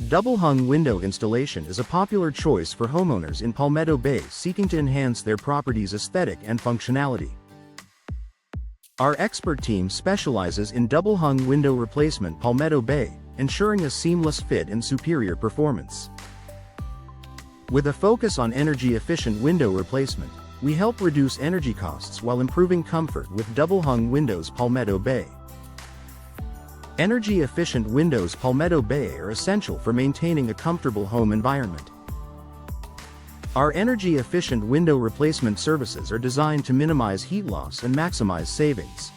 Double-hung window installation is a popular choice for homeowners in Palmetto Bay seeking to enhance their property's aesthetic and functionality. Our expert team specializes in double-hung window replacement Palmetto Bay, ensuring a seamless fit and superior performance. With a focus on energy-efficient window replacement, we help reduce energy costs while improving comfort with double-hung windows Palmetto Bay. Energy-efficient windows Palmetto Bay are essential for maintaining a comfortable home environment. Our energy-efficient window replacement services are designed to minimize heat loss and maximize savings.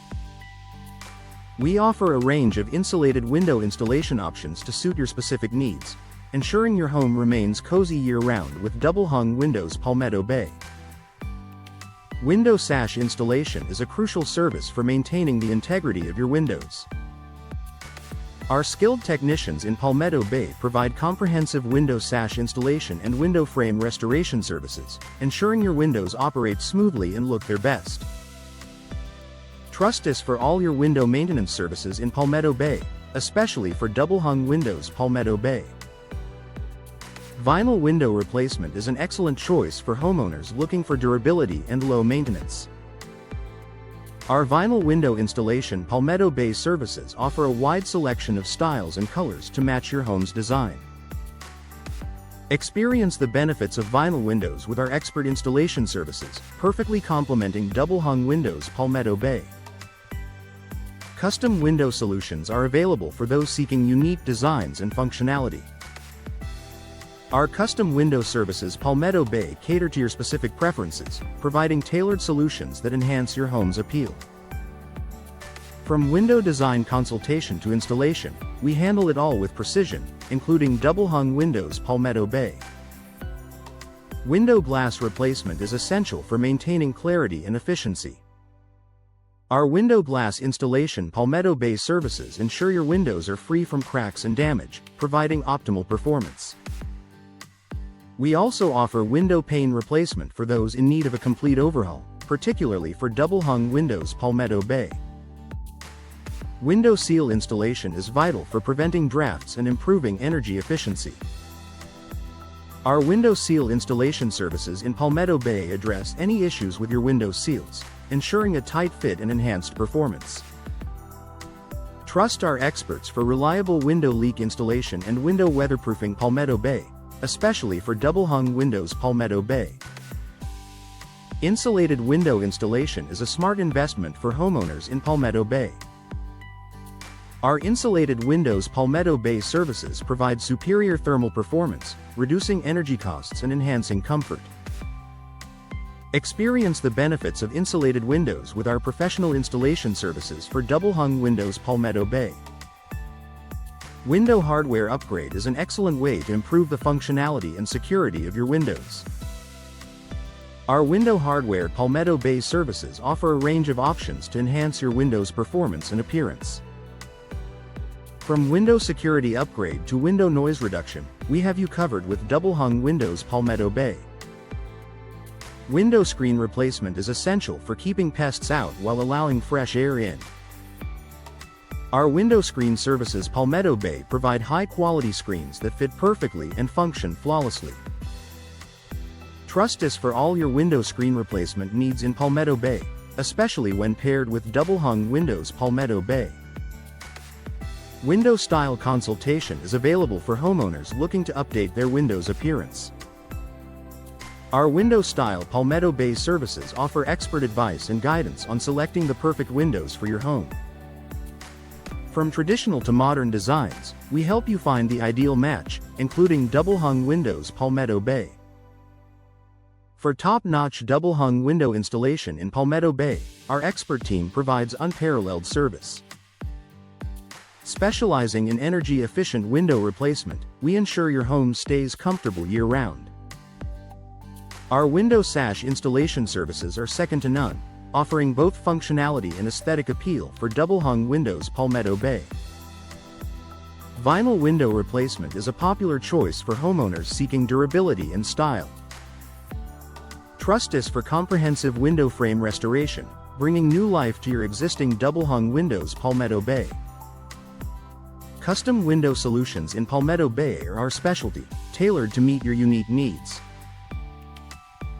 We offer a range of insulated window installation options to suit your specific needs, ensuring your home remains cozy year-round with double-hung windows Palmetto Bay. Window sash installation is a crucial service for maintaining the integrity of your windows. Our skilled technicians in Palmetto Bay provide comprehensive window sash installation and window frame restoration services, ensuring your windows operate smoothly and look their best. Trust us for all your window maintenance services in Palmetto Bay, especially for double-hung windows Palmetto Bay. Vinyl window replacement is an excellent choice for homeowners looking for durability and low maintenance. Our vinyl window installation Palmetto Bay services offer a wide selection of styles and colors to match your home's design. Experience the benefits of vinyl windows with our expert installation services, perfectly complementing double-hung windows Palmetto Bay. Custom window solutions are available for those seeking unique designs and functionality. Our custom window services Palmetto Bay cater to your specific preferences, providing tailored solutions that enhance your home's appeal. From window design consultation to installation, we handle it all with precision, including double-hung windows Palmetto Bay. Window glass replacement is essential for maintaining clarity and efficiency. Our window glass installation Palmetto Bay services ensure your windows are free from cracks and damage, providing optimal performance. We also offer window pane replacement for those in need of a complete overhaul, particularly for double-hung windows Palmetto Bay. Window seal installation is vital for preventing drafts and improving energy efficiency. Our window seal installation services in Palmetto Bay address any issues with your window seals, ensuring a tight fit and enhanced performance. Trust our experts for reliable window leak installation and window weatherproofing Palmetto Bay, especially for double-hung windows Palmetto Bay. Insulated window installation is a smart investment for homeowners in Palmetto Bay. Our insulated windows Palmetto Bay services provide superior thermal performance, reducing energy costs and enhancing comfort. Experience the benefits of insulated windows with our professional installation services for double-hung windows Palmetto Bay. Window hardware upgrade is an excellent way to improve the functionality and security of your windows. Our window hardware Palmetto Bay services offer a range of options to enhance your window's performance and appearance. From window security upgrade to window noise reduction, we have you covered with double-hung windows Palmetto Bay. Window screen replacement is essential for keeping pests out while allowing fresh air in. Our window screen services Palmetto Bay provide high-quality screens that fit perfectly and function flawlessly. Trust us for all your window screen replacement needs in Palmetto Bay, especially when paired with double-hung windows Palmetto Bay. Window style consultation is available for homeowners looking to update their window's appearance. Our window style Palmetto Bay services offer expert advice and guidance on selecting the perfect windows for your home. From traditional to modern designs, we help you find the ideal match, including double-hung windows Palmetto Bay. For top-notch double-hung window installation in Palmetto Bay, our expert team provides unparalleled service. Specializing in energy-efficient window replacement, we ensure your home stays comfortable year-round. Our window sash installation services are second to none, offering both functionality and aesthetic appeal for double-hung windows Palmetto Bay. Vinyl window replacement is a popular choice for homeowners seeking durability and style. Trust us for comprehensive window frame restoration, bringing new life to your existing double-hung windows Palmetto Bay. Custom window solutions in Palmetto Bay are our specialty, tailored to meet your unique needs.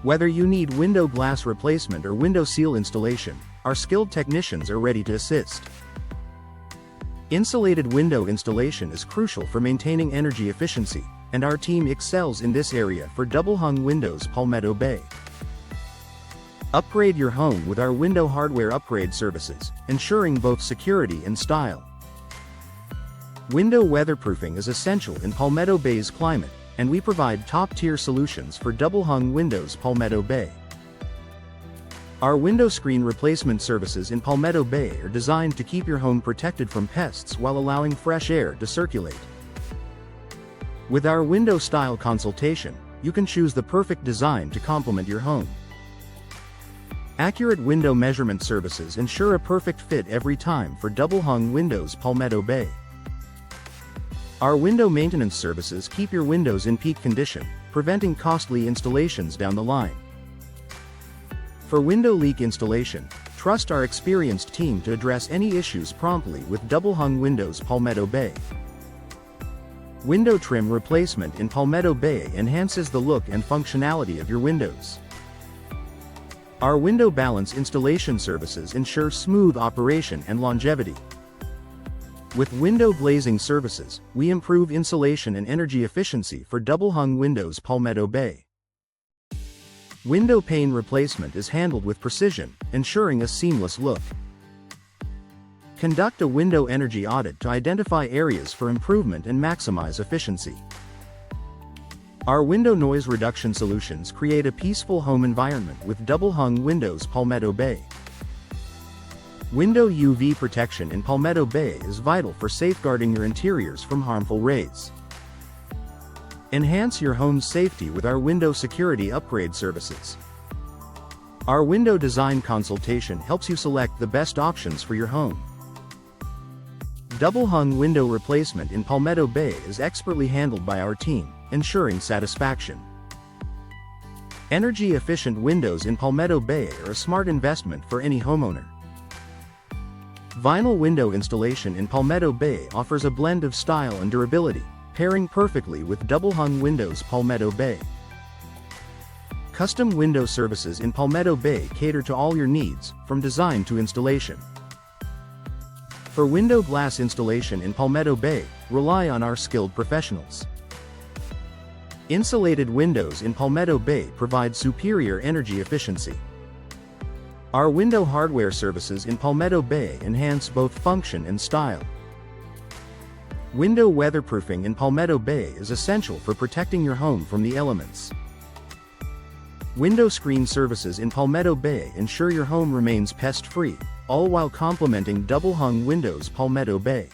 Whether you need window glass replacement or window seal installation, our skilled technicians are ready to assist. Insulated window installation is crucial for maintaining energy efficiency, and our team excels in this area for double-hung windows Palmetto Bay. Upgrade your home with our window hardware upgrade services, ensuring both security and style. Window weatherproofing is essential in Palmetto Bay's climate, and we provide top-tier solutions for double-hung windows Palmetto Bay. Our window screen replacement services in Palmetto Bay are designed to keep your home protected from pests while allowing fresh air to circulate. With our window style consultation, you can choose the perfect design to complement your home. Accurate window measurement services ensure a perfect fit every time for double-hung windows Palmetto Bay. Our window maintenance services keep your windows in peak condition, preventing costly installations down the line. For window leak installation, trust our experienced team to address any issues promptly with double-hung windows Palmetto Bay. Window trim replacement in Palmetto Bay enhances the look and functionality of your windows. Our window balance installation services ensure smooth operation and longevity. With window glazing services, we improve insulation and energy efficiency for double-hung windows Palmetto Bay. Window pane replacement is handled with precision, ensuring a seamless look. Conduct a window energy audit to identify areas for improvement and maximize efficiency. Our window noise reduction solutions create a peaceful home environment with double-hung windows Palmetto Bay. Window UV protection in Palmetto Bay is vital for safeguarding your interiors from harmful rays. Enhance your home's safety with our window security upgrade services. Our window design consultation helps you select the best options for your home. Double-hung window replacement in Palmetto Bay is expertly handled by our team, ensuring satisfaction. Energy-efficient windows in Palmetto Bay are a smart investment for any homeowner. Vinyl window installation in Palmetto Bay offers a blend of style and durability, pairing perfectly with double-hung windows Palmetto Bay. Custom window services in Palmetto Bay cater to all your needs, from design to installation. For window glass installation in Palmetto Bay, rely on our skilled professionals. Insulated windows in Palmetto Bay provide superior energy efficiency. Our window hardware services in Palmetto Bay enhance both function and style. Window weatherproofing in Palmetto Bay is essential for protecting your home from the elements. Window screen services in Palmetto Bay ensure your home remains pest-free, all while complementing double-hung windows Palmetto Bay.